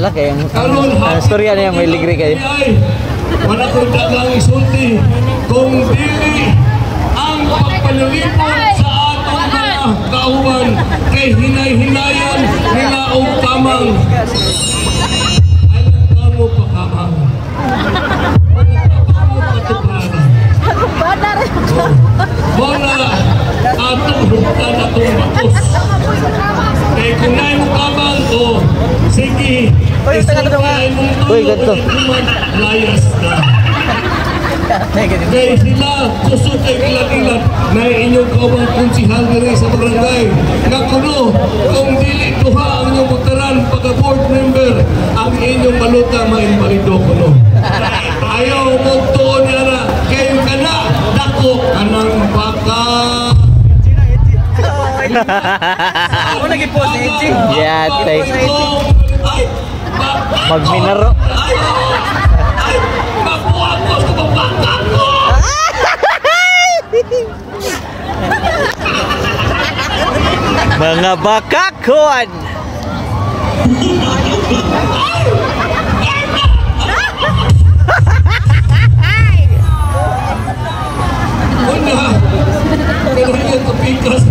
pala kaya ang storya niya may ligri kayo. Wala ko dagang isulti kung dili ang pagpalulipon sa atong mga kauban kay hinay-hinayan nila o kamang. Alam ka mo pa kamang. Wala atong huktan atong batos. Kaya kung na yung kamang o sige, isultahin mong tulog layas na. Kaya sila kusot ay ilan-ilan na inyong kawang kunsihal na rin sa barangay na kuno kung dili duha ang inyong butaran pagka-board member ang inyong maluta main-marido kuno. Ayaw magtuon niya na kayo ka na dako kanang baka. Ako nag-i-post si Itching. Yeah, thanks. Magminaro. Magpuapos ko baka ko. Mga bakakon. Kailangan kapikas.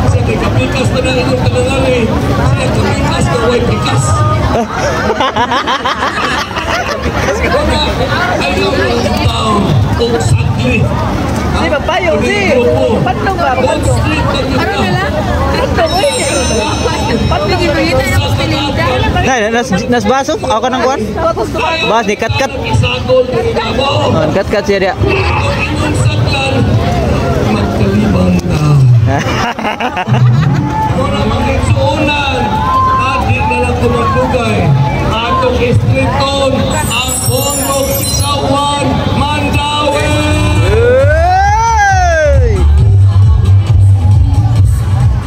Sige, kapikas pa na inyong kalangali. Sige, kapikas ka, huwag pikas. Ayaw ng tao kung sakli. Si Papayong, si! Patlong ba? Patlong. Ano nila? Patlong, oy! Patlong yung rita yung hospitalidad. Nas baso? Ako ka ng kuwan? Bas, di kat-kat. Kat-kat siya dia. Inyong saklan, magkalibang na. Muna magigsuunan at di na lang kumagugay. Atong istriton ang Bondok Sawan Mandawi.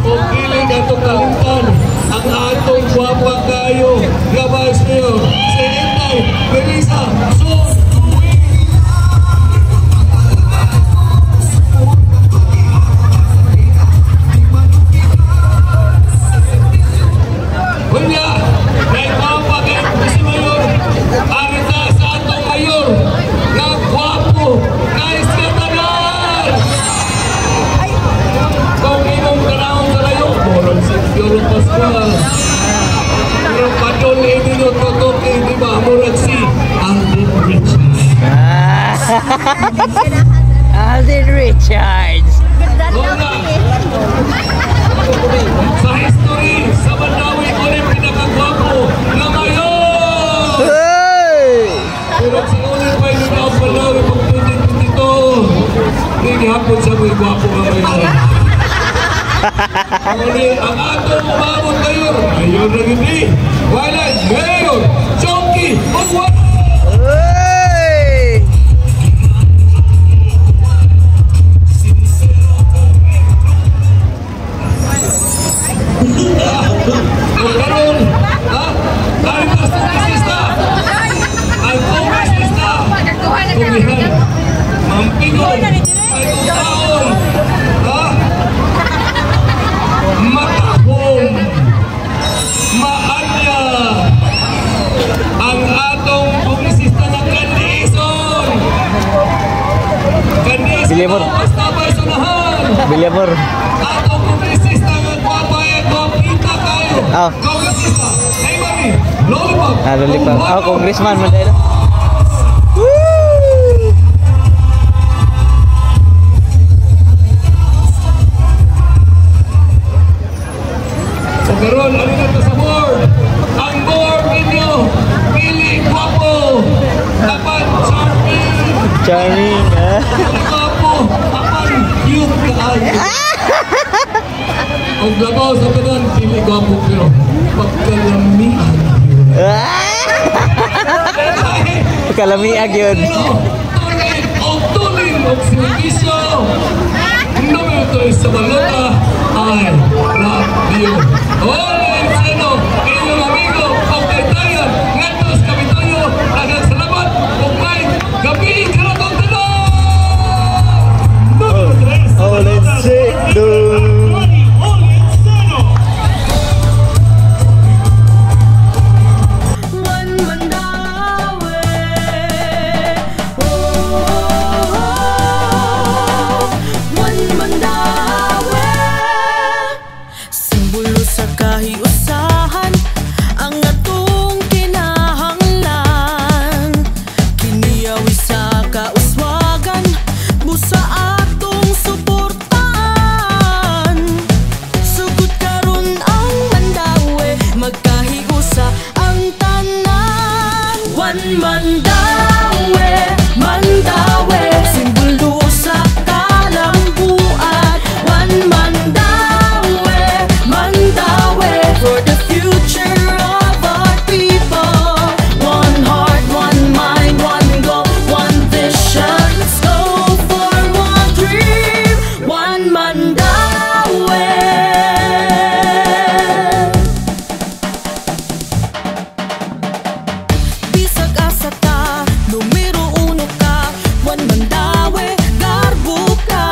Kung kilig atong kalimtan ang atong guwapa kayo gabas niyo si Inday Melissa Sun. Kunya, naipapagay si Mayor Arita sa atong Mayor na guwapo na istratanan. Kung inong kanahon sa layo, morong si Fioro Pascual. Pero patol ini nyo totoki, di ba? Morong si Alden Richards. Alden Richards. Sa history, sa Mandawi, ko rin pinakagwapo na Mayor! Pero si ulit pa yung mga Mandawi pag 2022, hindi hapon siya may gwapo na Mayor. Ang atong umabot Mayor, Mayor na hindi. Wala, Mayor, Chonky, Magwap! Kung karoon, ang kongresista, tumihan, mampingon, ay taon, matahong, maanya, ang atong kongresista na Kandison. Bilyamor. Basta ba'y sunahan? Bilyamor. Atong kongresista nga papayag ko, kita kayo. Kongresista, ay mali, lollipop. Lollipop. Congressman man dahil. Karon ano na sa board? Ang board ninyo, pili guwapo, dapat charming. Charming, ha? Guwapo, dapat cute kaayo. Ang labaw sa kanan, pili guwapo pero pagkalamian. Pagkalamian yun. Tuloy o tuloy o servisyo. Numero 3 sa balota ay Radio. Hola, Enceno, inyong amigo, Pagkaytayan, Ngatos, Kapitoyo, Tagang Salamat, Pagkay, Gabi, Karatong Tanong! Numero 3 sa balota ay Magkahiusahan ang atong kinahanglan. Kiniyawi sa kauswagan, busa atong suportahan. Sugod karon ang Mandawi, magkahiusa ang tanan. One Mandawi, Mandawi, simbolo sa kalambuan. One Mandawi, Mandawi, for the future of our people. One heart, one mind, one goal, one vision. Let's go for one dream. One Mandawi. Bisag asa ka, numero uno ka. One Mandawi, garbo ka.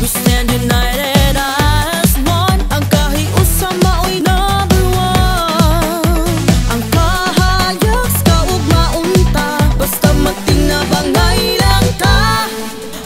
We stand united as one. Ang kahiusa mao'y number one. Ang kahayag sa kaugmaunta, basta magtinabangay lang ta.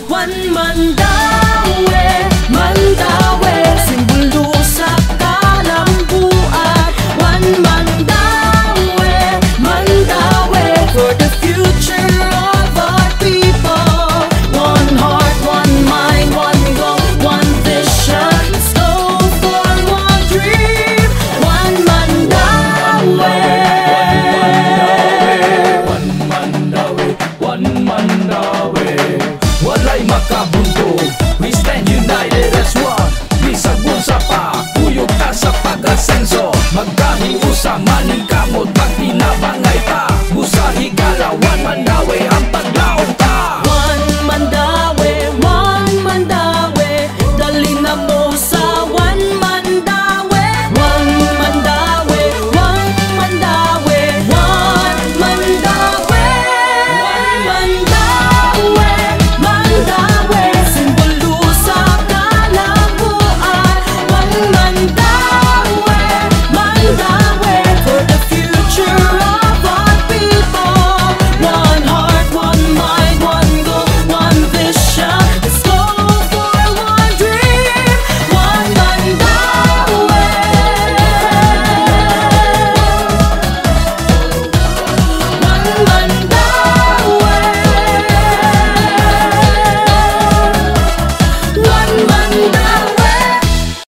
One Mandawi, Mandawi, simbolo sa kalambuan. One Mandawi, Mandawi, for the future of our people. One heart, one mind, one goal, one vision. Let's go for one dream. One Mandawi. One Mandawi, one Mandawi. Walay makabuntog, we stand united as one. Bisag mo sa pa, kuyog ka sa pag-asenso.